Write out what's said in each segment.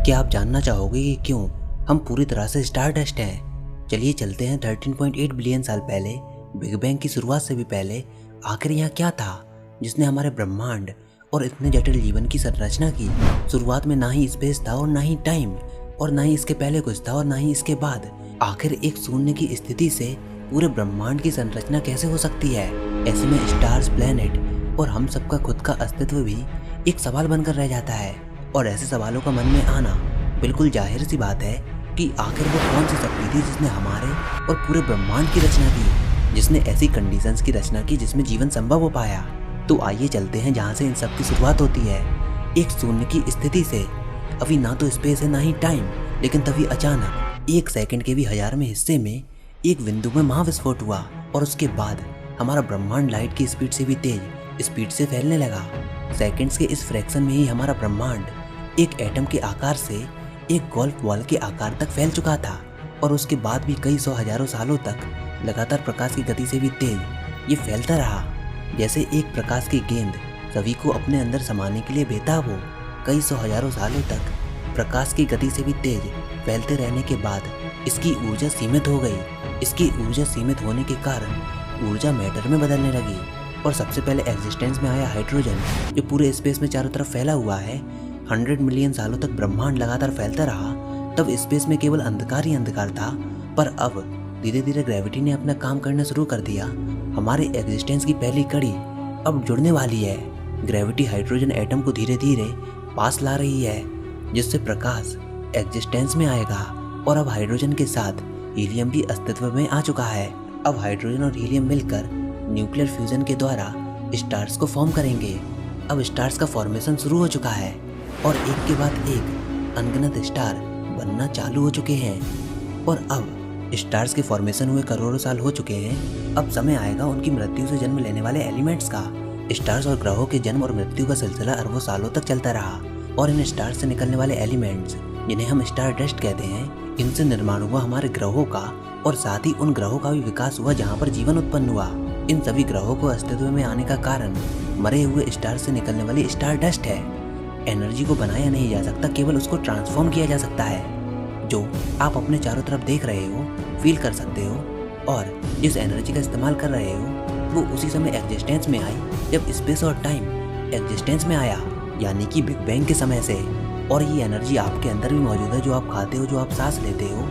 क्या आप जानना चाहोगे कि क्यों हम पूरी तरह से स्टारडस्ट हैं? चलिए चलते हैं 13.8 बिलियन साल पहले, बिग बैंग की शुरुआत से भी पहले। आखिर यहाँ क्या था जिसने हमारे ब्रह्मांड और इतने जटिल जीवन की संरचना की? शुरुआत में ना ही स्पेस था और ना ही टाइम, और ना ही इसके पहले कुछ था और ना ही इसके बाद। आखिर एक शून्य की स्थिति से पूरे ब्रह्मांड की संरचना कैसे हो सकती है? ऐसे में स्टार्स, प्लेनेट और हम सबका खुद का अस्तित्व भी एक सवाल बनकर रह जाता है। और ऐसे सवालों का मन में आना बिल्कुल जाहिर सी बात है कि आखिर वो कौन सी शक्ति थी जिसने हमारे और पूरे ब्रह्मांड की रचना की, जिसने ऐसी कंडीशंस की रचना की जिसमें जीवन संभव हो पाया। तो आइए चलते हैं जहाँ से इन सब की शुरुआत होती है, एक शून्य की स्थिति से। अभी ना तो स्पेस है ना ही टाइम, लेकिन तभी अचानक 1 सेकंड के भी 1000वें हिस्से में एक बिंदु में महाविस्फोट हुआ, और उसके बाद हमारा ब्रह्मांड लाइट की स्पीड से भी तेज स्पीड से फैलने लगा। सेकंड्स के इस फ्रैक्शन में ही हमारा ब्रह्मांड एक एटम के आकार से एक गोल्फ बॉल के आकार तक फैल चुका था, और उसके बाद भी कई सौ हजारों सालों तक लगातार प्रकाश की गति से भी तेज ये फैलता रहा। जैसे एक प्रकाश की गेंद सभी को अपने अंदर समाने के लिए बेताब हो। कई सौ हजारों सालों तक प्रकाश की गति से भी तेज फैलते रहने के बाद इसकी ऊर्जा सीमित हो गई। इसकी ऊर्जा सीमित होने के कारण ऊर्जा मैटर में बदलने लगी, और सबसे पहले एग्जिस्टेंस में आया हाइड्रोजन, जो पूरे स्पेस में चारों तरफ फैला हुआ है। 100 मिलियन सालों तक ब्रह्मांड लगातार फैलता रहा, तब स्पेस में केवल अंधकार ही अंधकार था। पर अब धीरे धीरे ग्रेविटी ने अपना काम करना शुरू कर दिया। हमारे एग्जिस्टेंस की पहली कड़ी अब जुड़ने वाली है। ग्रेविटी हाइड्रोजन एटम को धीरे धीरे पास ला रही है, जिससे प्रकाश एग्जिस्टेंस में आएगा। और अब हाइड्रोजन के साथ हीलियम भी अस्तित्व में आ चुका है। अब हाइड्रोजन और हीलियम मिलकर न्यूक्लियर फ्यूजन के द्वारा स्टार्स को फॉर्म करेंगे। अब स्टार्स का फॉर्मेशन शुरू हो चुका है, और एक के बाद एक अनगिनत स्टार बनना चालू हो चुके हैं। और अब स्टार्स के फॉर्मेशन हुए करोड़ों साल हो चुके हैं। अब समय आएगा उनकी मृत्यु से जन्म लेने वाले एलिमेंट्स का। स्टार्स और ग्रहों के जन्म और मृत्यु का सिलसिला अरबों सालों तक चलता रहा, और इन स्टार्स से निकलने वाले एलिमेंट्स, जिन्हें हम स्टार डस्ट कहते हैं, इनसे निर्माण हुआ हमारे ग्रहों का, और साथ ही उन ग्रहों का भी विकास हुआ जहाँ पर जीवन उत्पन्न हुआ। इन सभी ग्रहों को अस्तित्व में आने का कारण मरे हुए स्टार से निकलने वाली स्टार डस्ट है। एनर्जी को बनाया नहीं जा सकता, केवल उसको ट्रांसफॉर्म किया जा सकता है। जो आप अपने चारों तरफ देख रहे हो, फील कर सकते हो, और जिस एनर्जी का इस्तेमाल कर रहे हो, वो उसी समय एग्जिस्टेंस में आई जब स्पेस और टाइम एग्जिस्टेंस में आया, यानी कि बिग बैंग के समय से। और ये एनर्जी आपके अंदर भी मौजूद है। जो आप खाते हो, जो आप सांस लेते हो,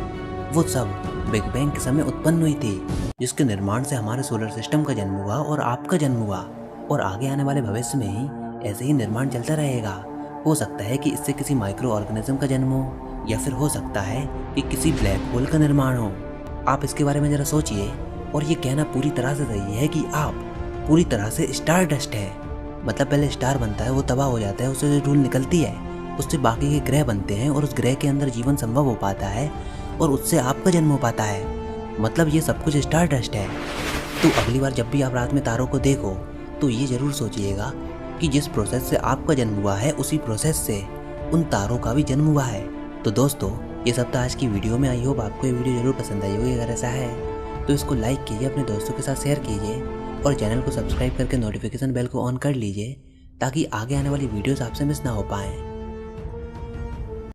वो सब बिग बैंग के समय उत्पन्न हुई थी, जिसके निर्माण से हमारे सोलर सिस्टम का जन्म हुआ और आपका जन्म हुआ। और आगे आने वाले भविष्य में ही ऐसे ही निर्माण चलता रहेगा। हो सकता है कि इससे किसी माइक्रो ऑर्गेनिज्म का जन्म हो, या फिर हो सकता है कि किसी ब्लैक होल का निर्माण हो। आप इसके बारे में जरा सोचिए। और ये कहना पूरी तरह से सही है कि आप पूरी तरह से स्टार डस्ट है। मतलब पहले स्टार बनता है, वो तबाह हो जाता है, उससे जो धूल निकलती है, उससे बाकी के ग्रह बनते हैं, और उस ग्रह के अंदर जीवन संभव हो पाता है, और उससे आपका जन्म हो पाता है। मतलब ये सब कुछ स्टार डस्ट है। तो अगली बार जब भी आप रात में तारों को देखो, तो ये जरूर सोचिएगा कि जिस प्रोसेस से आपका जन्म हुआ है, उसी प्रोसेस से उन तारों का भी जन्म हुआ है। तो दोस्तों, ये सब था आज की वीडियो में। आई होप आपको ये वीडियो जरूर पसंद आई होगी। अगर ऐसा है तो इसको लाइक कीजिए, अपने दोस्तों के साथ शेयर कीजिए, और चैनल को सब्सक्राइब करके नोटिफिकेशन बेल को ऑन कर लीजिए, ताकि आगे आने वाली वीडियोस आपसे मिस ना हो पाएँ।